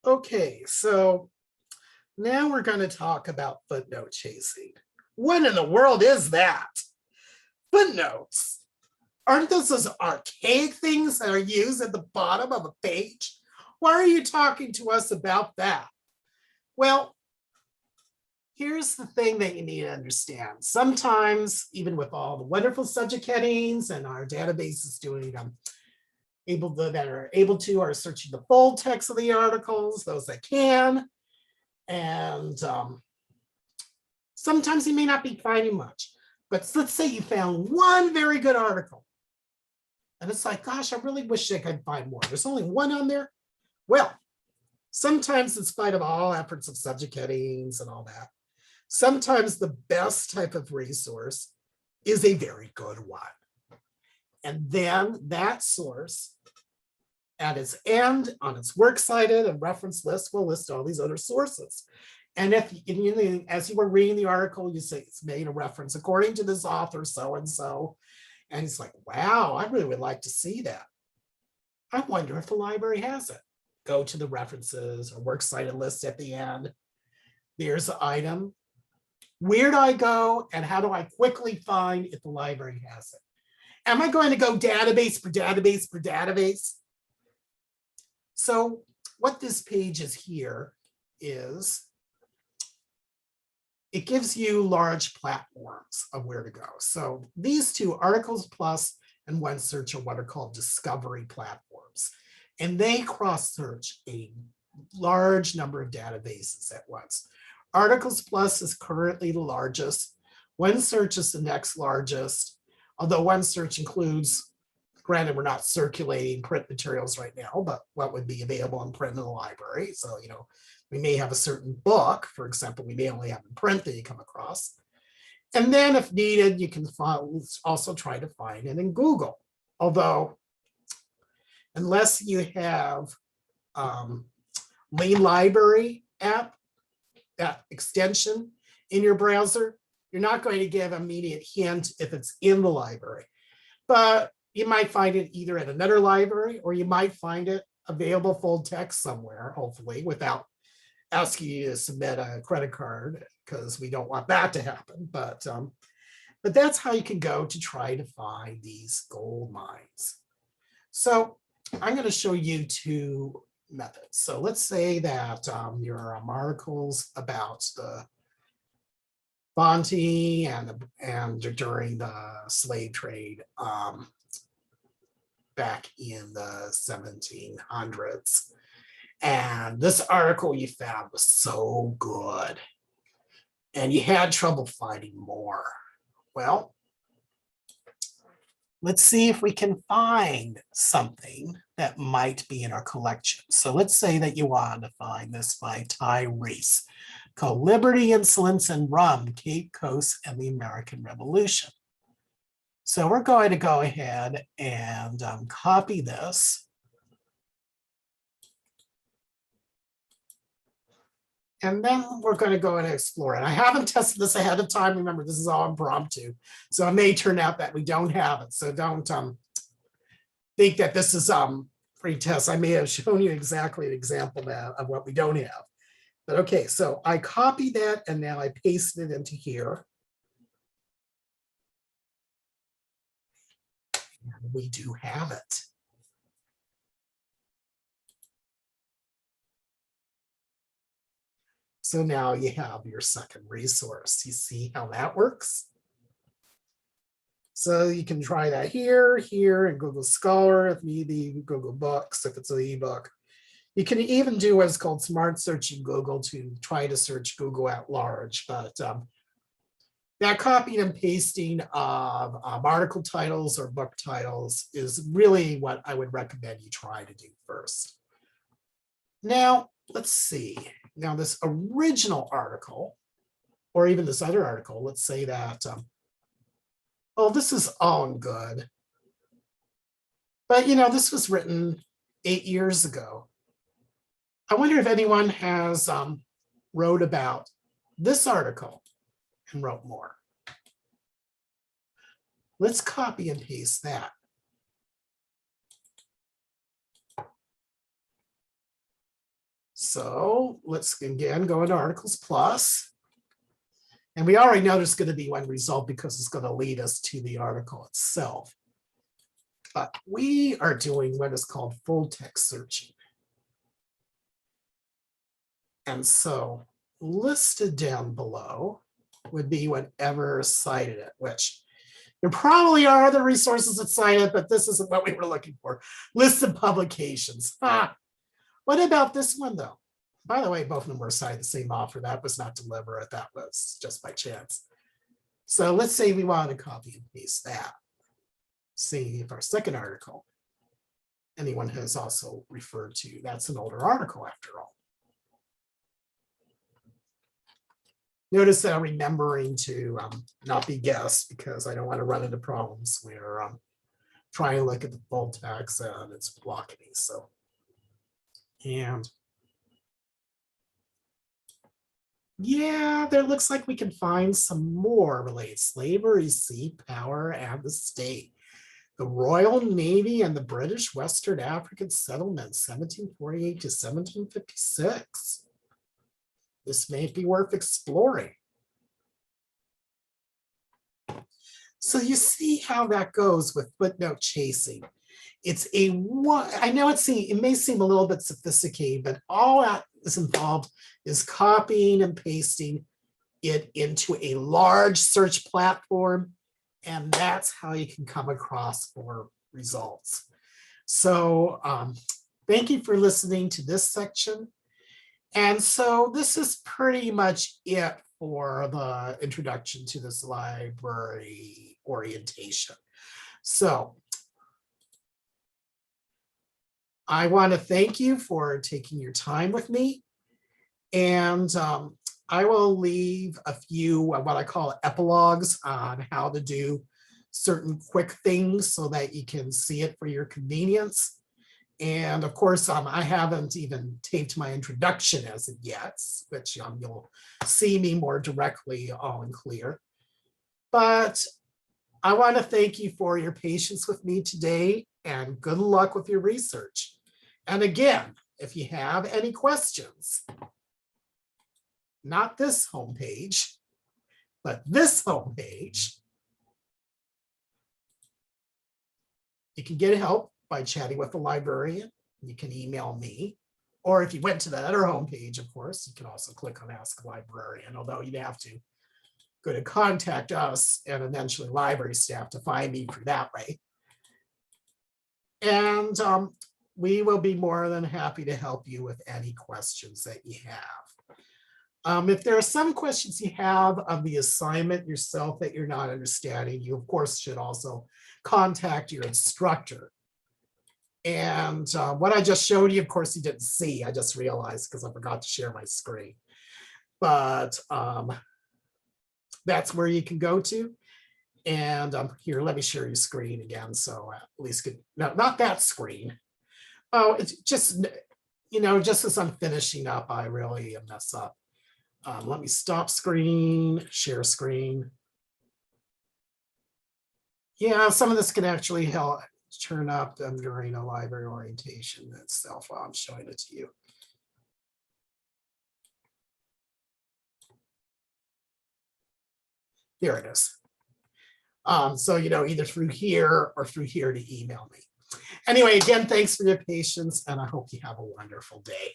Okay, so now we're going to talk about footnote chasing. What in the world is that? Footnotes. Aren't those archaic things that are used at the bottom of a page? Why are you talking to us about that? Well, here's the thing that you need to understand. Sometimes, even with all the wonderful subject headings and our databases doing that are able to are searching the full text of the articles, those that can. And sometimes you may not be finding much, but let's say you found one very good article. And it's like, gosh, I really wish I could find more. There's only one on there. Well, sometimes in spite of all efforts of subject headings and all that, sometimes the best type of resource is a very good one. And then that source at its end on its works cited and reference list will list all these other sources. And if as you were reading the article, you say it's made a reference according to this author, so-and-so. And it's like, wow, I really would like to see that. I wonder if the library has it. Go to the references or works cited list at the end. There's the item. Where do I go and how do I quickly find if the library has it? Am I going to go database per database per database? So what this page is here is it gives you large platforms of where to go. So these two, Articles Plus and OneSearch, are what are called discovery platforms. And they cross-search a large number of databases at once. Articles Plus is currently the largest. OneSearch is the next largest, although OneSearch includes, granted, we're not circulating print materials right now, but what would be available in print in the library. So, we may have a certain book, for example, we may only have in print that you come across. And then if needed, you can also try to find it in Google. Although, unless you have Lean Library app, that extension in your browser, you're not going to give immediate hint if it's in the library. But you might find it either at another library or you might find it available full text somewhere, hopefully, without asking you to submit a credit card, because we don't want that to happen. But that's how you can go to try to find these gold mines. So I'm going to show you two methods. So let's say that your articles about the bounty and during the slave trade back in the 1700s. And this article you found was so good and you had trouble finding more. Well, let's see if we can find something that might be in our collection. So let's say that you want to find this by Ty Reese called Liberty, Insolence, and Rum, Cape Coast and the American Revolution. So we're going to go ahead and copy this. And then we're going to go and explore it. I haven't tested this ahead of time. Remember, this is all impromptu. So it may turn out that we don't have it. So don't think that this is free test. I may have shown you exactly an example of what we don't have. But okay, so I copied that and now I pasted it into here. And we do have it. So now you have your second resource. You see how that works? So you can try that here in Google Scholar, if need be, Google Books, if it's an ebook. You can even do what's called smart searching Google to try to search Google at large. But that copying and pasting of article titles or book titles is really what I would recommend you try to do first. Now, let's see. Now, this original article, or even this other article, let's say that, oh, this is all good. But, this was written 8 years ago. I wonder if anyone has wrote about this article and wrote more. Let's copy and paste that. So let's again go into Articles Plus. And we already know there's going to be one result because it's going to lead us to the article itself. But we are doing what is called full text searching. And so listed down below would be whatever cited it, which there probably are other resources that cite it, but this isn't what we were looking for. Listed publications. What about this one though? By the way, both of them were cited the same author. That was not deliberate. That was just by chance. So let's say we want to copy and paste that. See if our second article anyone has also referred to. That's an older article after all. Notice that I'm remembering to not be guessed because I don't want to run into problems where I'm trying to look at the full text and it's blocking me. So, and yeah, there looks like we can find some more related. Slavery, sea power, and the state. The Royal Navy and the British Western African settlements, 1748 to 1756. This may be worth exploring. So you see how that goes with footnote chasing. It's a one, I know it may seem a little bit sophisticated, but all that is involved is copying and pasting it into a large search platform. And that's how you can come across more results. So thank you for listening to this section. And so this is pretty much it for the introduction to this library orientation. So I want to thank you for taking your time with me. And I will leave a few what I call epilogues on how to do certain quick things so that you can see it for your convenience. And of course, I haven't even taped my introduction as of yet, which you'll see me more directly all in clear. But I want to thank you for your patience with me today and good luck with your research. And again, if you have any questions, not this homepage, but this homepage, you can get help by chatting with the librarian. You can email me, or if you went to that other homepage, of course, you can also click on Ask a Librarian, although you'd have to go to contact us and eventually library staff to find me through that way. And we will be more than happy to help you with any questions that you have. If there are some questions you have of the assignment yourself that you're not understanding, you of course should also contact your instructor. And what I just showed you, of course, you didn't see. I just realized because I forgot to share my screen. But that's where you can go to. And here, let me share your screen again. So at least get, no, not that screen. Oh, it's just, just as I'm finishing up, I really mess up. Let me stop screen, share screen. Yeah, some of this can actually help turn up during a library orientation itself while I'm showing it to you. There it is. So, either through here or through here to email me. Anyway, again, thanks for your patience, and I hope you have a wonderful day.